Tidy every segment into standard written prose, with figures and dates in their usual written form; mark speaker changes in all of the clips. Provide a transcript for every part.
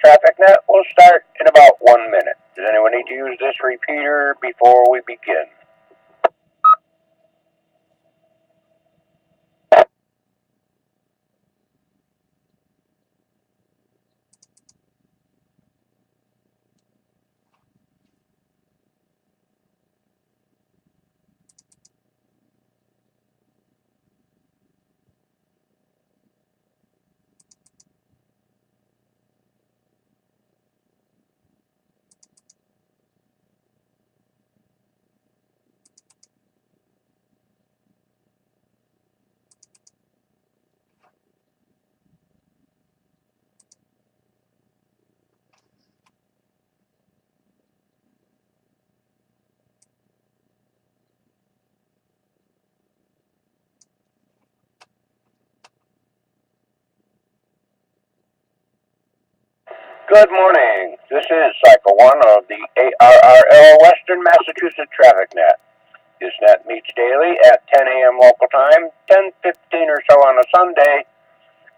Speaker 1: traffic net will start in about 1 minute. Does anyone need to use this repeater before we begin? Good morning. This is Cycle 1 of the ARRL Western Massachusetts Traffic Net. This net meets daily at 10 a.m. local time, 10:15 or so on a Sunday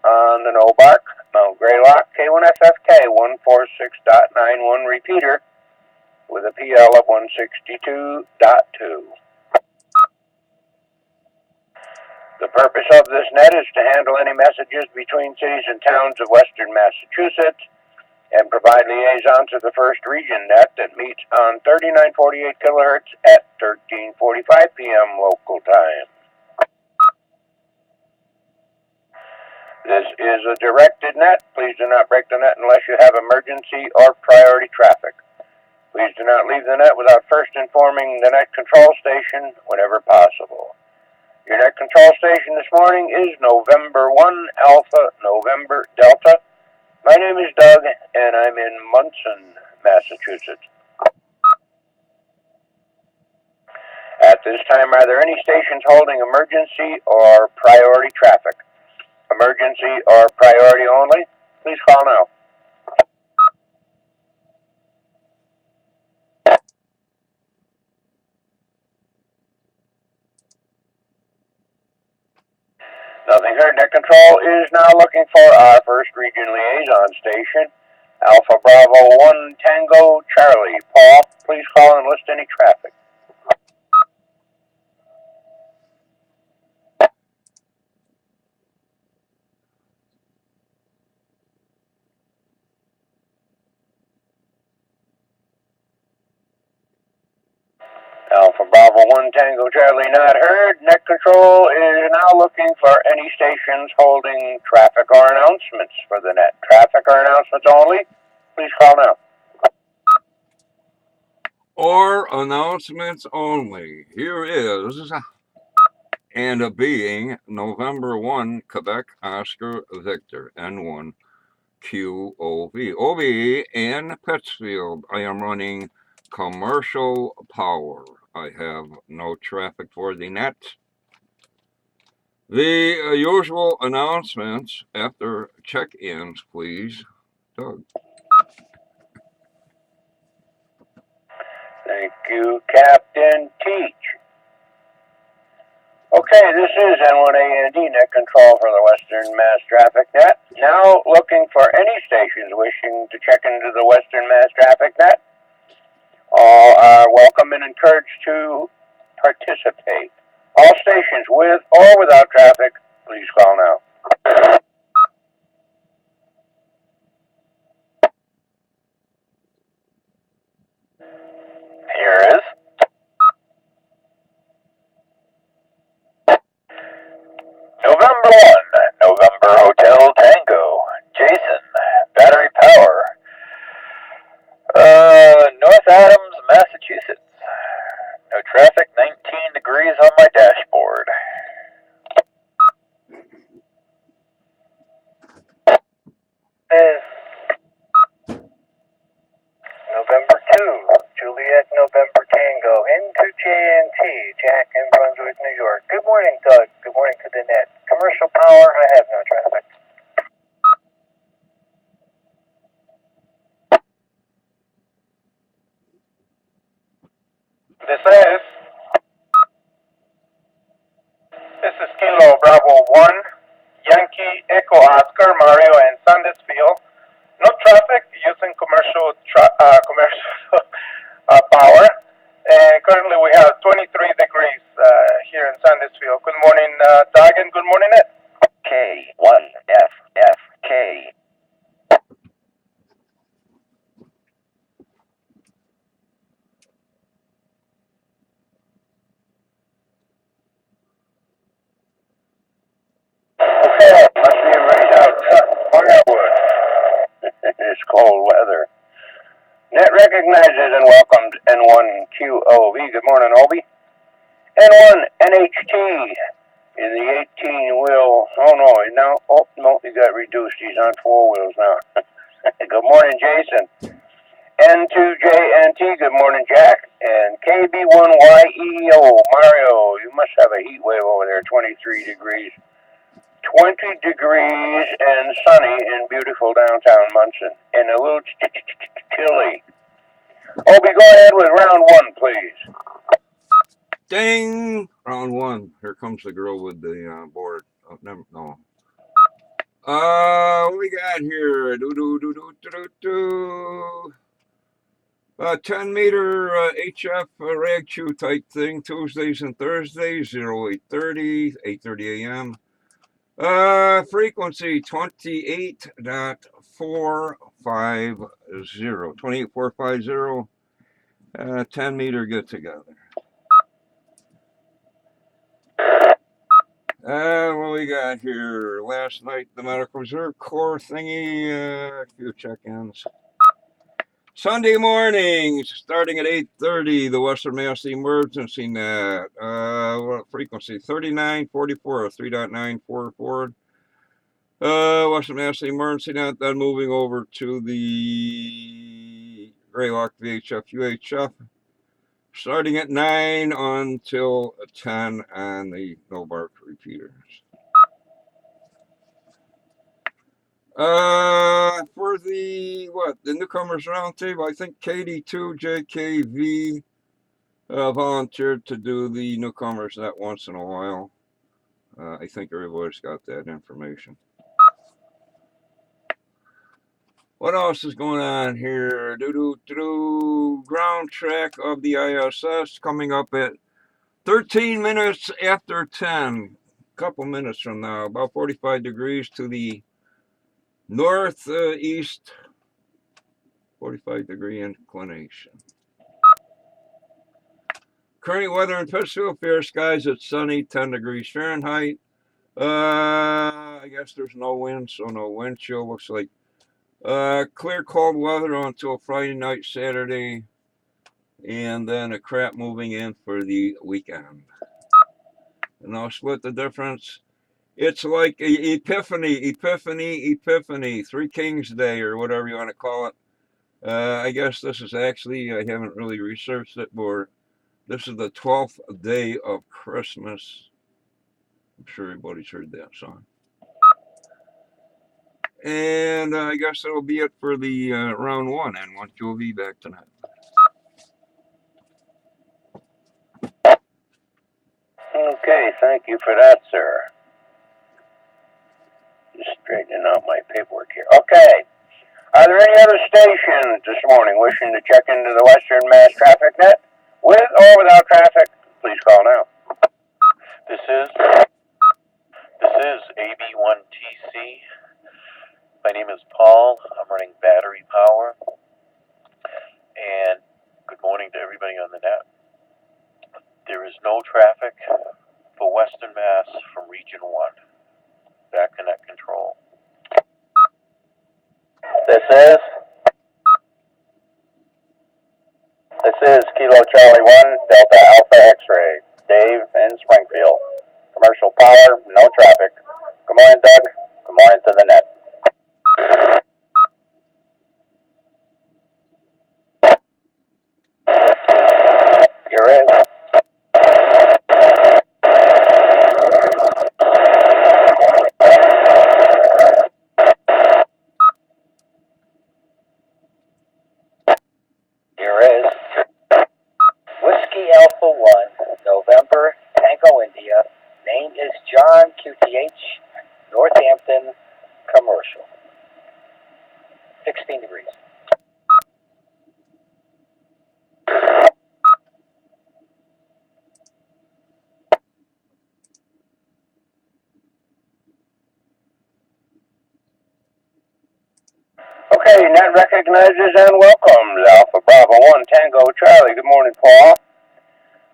Speaker 1: on the Nobark, Mount Greylock, K1FFK 146.91 repeater with a PL of 162.2. The purpose of this net is to handle any messages between cities and towns of Western Massachusetts and provide liaison to the first region net that meets on 3948 kilohertz at 13:45 p.m. local time. This is a directed net. Please do not break the net unless you have emergency or priority traffic. Please do not leave the net without first informing the net control station whenever possible. Your net control station this morning is November 1 Alpha November Delta. My name is Doug, and I'm in Munson, Massachusetts. At this time, are there any stations holding emergency or priority traffic? Emergency or priority only? Please call now. Nothing heard. Net control is now looking for our first region liaison station, Alpha Bravo 1 Tango Charlie. Paul, please call and list any traffic. Alpha Bravo 1 Tango Charlie not heard. Net control is now looking for any stations holding traffic or announcements for the net. Traffic or announcements only? Please call now.
Speaker 2: Or announcements only. Here is and a being November 1 Quebec Oscar Victor N1 QOV. OV in Pittsfield. I am running commercial power. I have no traffic for the net. The usual announcements after check-ins, please. Doug.
Speaker 1: Thank you, Captain Teach. Okay, this is N1AND net control for the Western Mass Traffic Net. Now looking for any stations wishing to check into the Western Mass Traffic Net. All are welcome and encouraged to participate. All stations with or without traffic, please call now. Here is November 1, November Hotel Tango, Jason, battery power, North Adams, Massachusetts. No traffic, 19 degrees on my dashboard. Is November 2, Juliet, November Tango, into JNT, Jack in Brunswick, New York. Good morning, Doug. Good morning to the net. Commercial power, I have no traffic. This is Kilo Bravo 1, Yankee Echo Oscar, Mario, and Sandusfield. No traffic,
Speaker 3: using commercial power. And currently we have 23 degrees here in Sandusville. Good morning, Doug, and good morning, Ed.
Speaker 1: K1FFK. Okay, must be right out firewood. It's cold weather. Net recognizes and welcomes N1QOV. Good morning, Obi. N1NHT in the 18-wheel. Oh no, now, oh no, he got reduced. He's on 4 wheels now. Good morning, Jason. N2JNT, good morning, Jack. And KB1YEO, Mario, you must have a heat wave over there, 23 degrees. 20 degrees and sunny in beautiful downtown Munson. And a little chilly. Obi, go ahead with round 1, please.
Speaker 2: Ding! Round 1. Here comes the girl with the board. Oh, never, no. What we got here? 10-meter HF rag chew type thing, Tuesdays and Thursdays, 0830, 8:30 a.m. Frequency 28.450, 28450, 10-meter get together. What we got here? Last night, the Medical Reserve Corps thingy, a few check-ins. Sunday morning, starting at 8:30, the Western Mass Emergency Net. Frequency 3944, 3.944. Western Mass Emergency Net, then moving over to the Greylock VHF UHF. Starting at 9 until 10 on the no bark repeaters. For the newcomers roundtable, I think KD2JKV volunteered to do the newcomers that once in a while. I think everybody's got that information. What else is going on here? Ground track of the ISS coming up at 13 minutes after 10. A couple minutes from now, about 45 degrees to the northeast, 45-degree inclination. Current weather in Pittsfield, fair skies, it's sunny, 10 degrees Fahrenheit. I guess there's no wind, so no wind chill. Looks like clear cold weather until Friday night, Saturday, and then a crap moving in for the weekend. And I'll split the difference. It's like Epiphany, 3 Kings Day, or whatever you want to call it. I guess this is actually, I haven't really researched it, but this is the 12th day of Christmas. I'm sure everybody's heard that song. And I guess that'll be it for the round 1, and N1QOV back tonight.
Speaker 1: Okay, thank you for that, sir. Just straightening out my paperwork here. Okay. Are there any other stations this morning wishing to check into the Western Mass Traffic Net? With or without traffic? Please call now.
Speaker 4: This is AB1TC. My name is Paul. I'm running battery power. And good morning to everybody on the net. There is no traffic for Western Mass from Region 1. Back to net control.
Speaker 1: This is Kilo Charlie 1, Delta Alpha X-Ray. Dave in Springfield. Commercial power, no traffic. Good morning, Doug. Good morning to the net. You're in. Here is Whiskey Alpha 1, November, Tango, India. Name is John, QTH, Northampton, Commercial. Okay, net recognizes and welcomes Alpha Bravo 1 Tango Charlie. Good morning, Paul.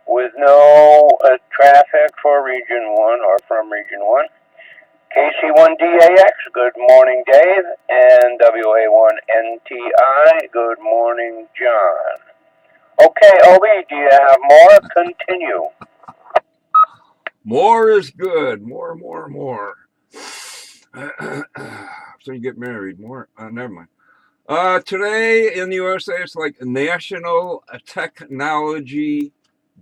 Speaker 1: With no traffic for Region 1 or from Region 1. KC1DAX, good morning, Dave. And WA1NTI, good morning, John. Okay, OB, do you have more? Continue.
Speaker 2: More is good. More. So you get married. More. Never mind. Today in the USA, it's like National Technology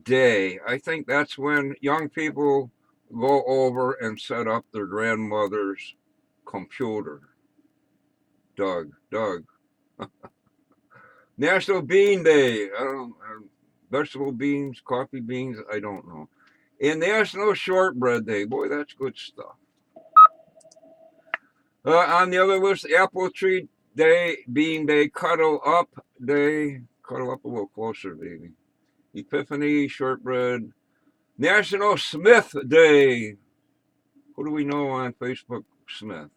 Speaker 2: Day. I think that's when young people go over and set up their grandmother's computer. Doug. National Bean Day. I don't vegetable beans, coffee beans, I don't know. And National Shortbread Day. Boy, that's good stuff. On the other list, Apple Tree Day, Bean Day, Cuddle Up Day. Cuddle up a little closer, baby. Epiphany, Shortbread. National Smith Day. Who do we know on Facebook? Smith.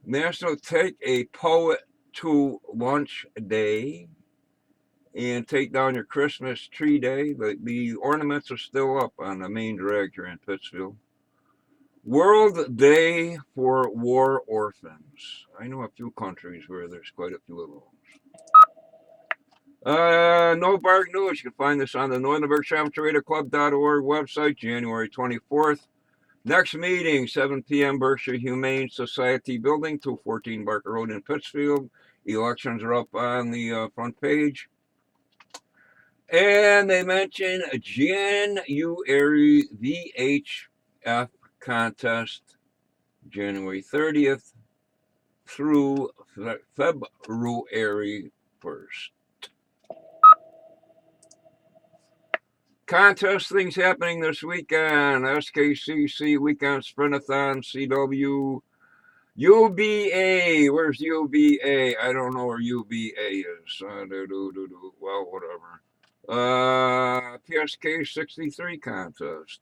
Speaker 2: National Take a Poet to Lunch Day. And take down your Christmas tree day. The ornaments are still up on the main drag here in Pittsfield. World Day for War Orphans. I know a few countries where there's quite a few of those. No Bark News. You can find this on the Northern Berkshire Amateur Radio Club.org website, January 24th. Next meeting, 7 p.m. Berkshire Humane Society Building, 214 Barker Road in Pittsfield. Elections are up on the front page. And they mention January VHF contest, January 30th through February 1st. Contest things happening this weekend. SKCC Weekend Sprintathon, CW, UBA. Where's UBA? I don't know where UBA is. Well, whatever. PSK 63 contest.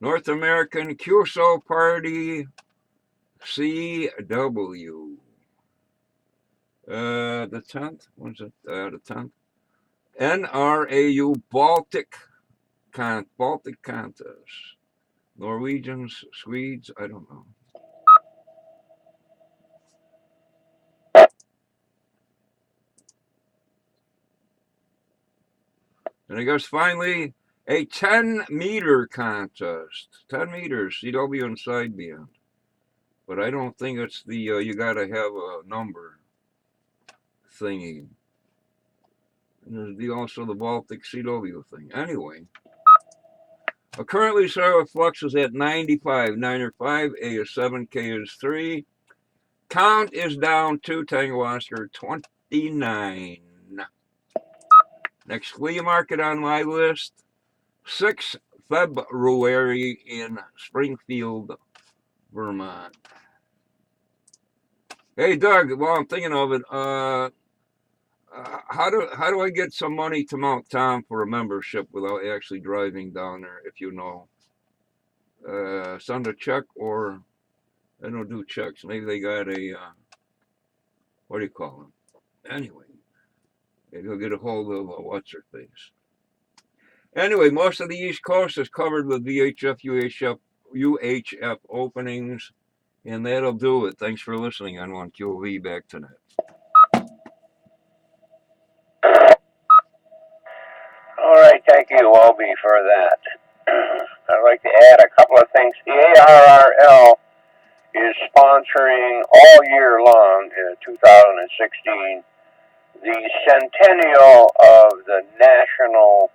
Speaker 2: North American QSO Party CW. The 10th? When's it? The 10th? NRAU Baltic contest. Norwegians, Swedes, I don't know. And I guess finally, a 10-meter contest. 10 meters, CW and side band. But I don't think it's the, you gotta have a number thingy. And there's also the Baltic CW thing. Anyway, currently Sarah Flux is at 95, 9 or 5, A is 7, K is 3. Count is down 2, Tango Oscar 29. Next flea market on my list, 6 February in Springfield, Vermont. Hey Doug, while I'm thinking of it, how do I get some money to Mount Tom for a membership without actually driving down there? If you know, send a check, or they don't do checks. Maybe they got a what do you call them? Anyway, maybe I'll get a hold of what's her face. Anyway, most of the East Coast is covered with VHF, UHF openings, and that'll do it. Thanks for listening. N1QV back tonight.
Speaker 1: All right, thank you, Obi, for that. I'd like to add a couple of things. The ARRL is sponsoring all year long in 2016 the centennial of the National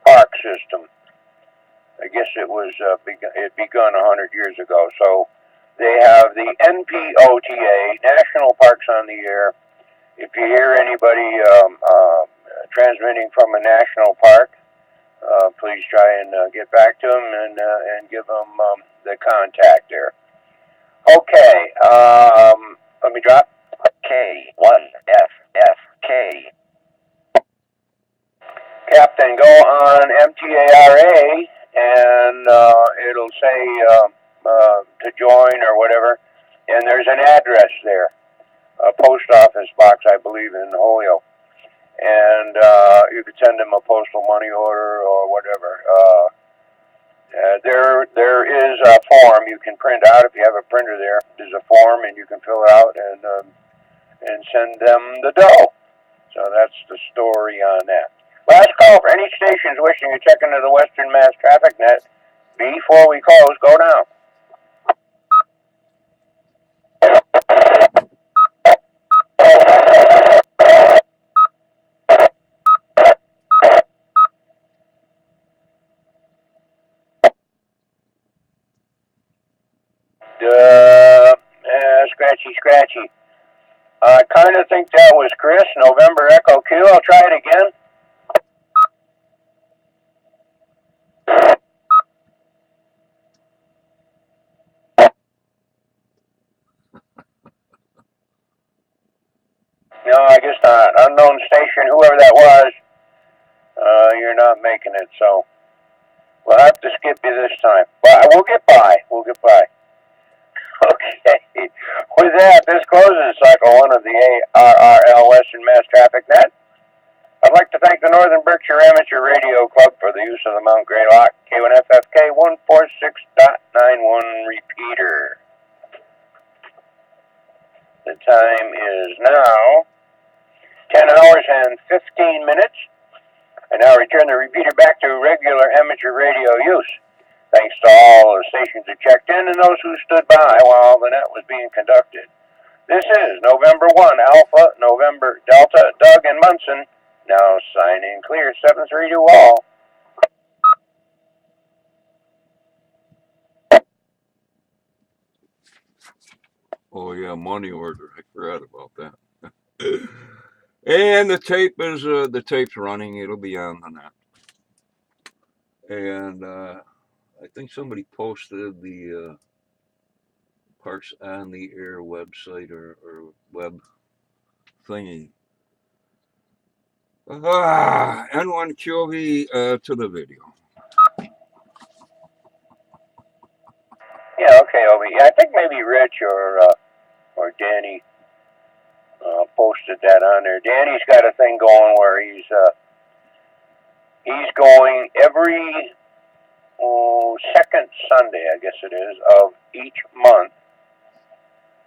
Speaker 1: Park System. I guess it was it begun 100 years ago. So they have the NPOTA, National Parks on the Air. If you hear anybody transmitting from a national park, please try and get back to them and give them the contact there. Okay, let me drop. K1FFK. Captain, go on MTARA and it'll say to join or whatever, and there's an address there. post office box, I believe, in Holyoke. And you could send them a postal money order or whatever. There is a form you can print out if you have a printer there. There's a form and you can fill it out and send them the dough. So that's the story on that. Last call for any stations wishing to check into the Western Mass Traffic Net before we close. Go now. Scratchy. I kind of think that was Chris, November Echo Q. I'll try it again. No, I guess not. Unknown station, whoever that was, you're not making it, so we'll have to skip you this time. But we'll get by. Okay. With that, this closes Cycle 1 of the ARRL Western Mass Traffic Net. I'd like to thank the Northern Berkshire Amateur Radio Club for the use of the Mount Greylock K1FFK 146.91 repeater. The time is now 10 hours and 15 minutes. I now return the repeater back to regular amateur radio use. Thanks to all the stations that checked in and those who stood by while the net was being conducted. This is November 1, Alpha, November, Delta, Doug, and Munson. Now signing clear, 7-3 to all.
Speaker 2: Oh yeah, money order. I forgot about that. And the tape's running. It'll be on the net. And I think somebody posted the Parks on the Air website or web thingy. N1QV to the video.
Speaker 1: Yeah, okay, Obi. I think maybe Rich or Danny posted that on there. Danny's got a thing going where he's going every second Sunday, I guess it is, of each month.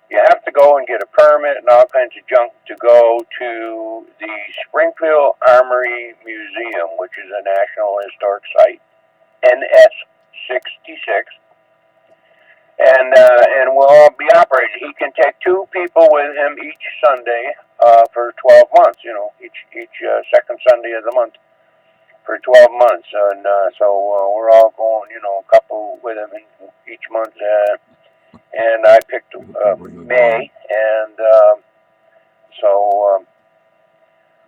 Speaker 1: You have to go and get a permit and all kinds of junk to go to the Springfield Armory Museum, which is a National Historic Site, NS 66. And we'll all be operating. He can take 2 people with him each Sunday for 12 months. You know, each second Sunday of the month for 12 months. And so we're all going. You know, a couple with him each month. And I picked May, and so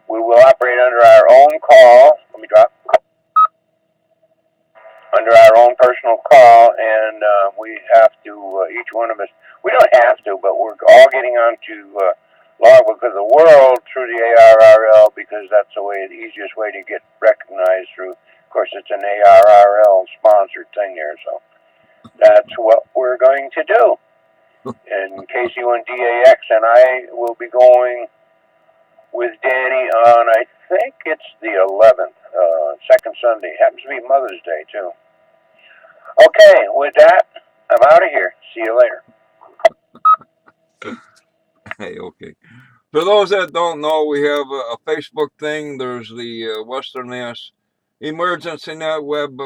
Speaker 1: we will operate under our own call. Let me drop. Under our own personal call, and we have to, each one of us, we don't have to, but we're all getting onto Logbook of the World through the ARRL because that's the easiest way to get recognized through. Of course, it's an ARRL sponsored thing there, so that's what we're going to do. And KC1DAX and I will be going with Danny on, I think it's the 11th, second Sunday. Happens to be Mother's Day, too. Okay, with that, I'm out of here. See you later.
Speaker 2: Hey, okay. For those that don't know, we have a Facebook thing. There's the Western Mass Emergency Net web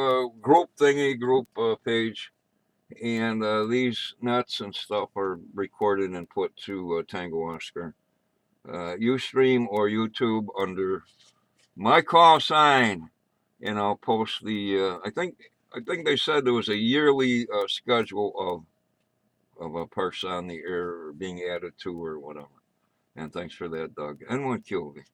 Speaker 2: group page. And these nets and stuff are recorded and put to Tango Oscar. Ustream or YouTube under my call sign. And I'll post the, I think they said there was a yearly schedule of Parks on the Air being added to or whatever. And thanks for that, Doug. N1QV.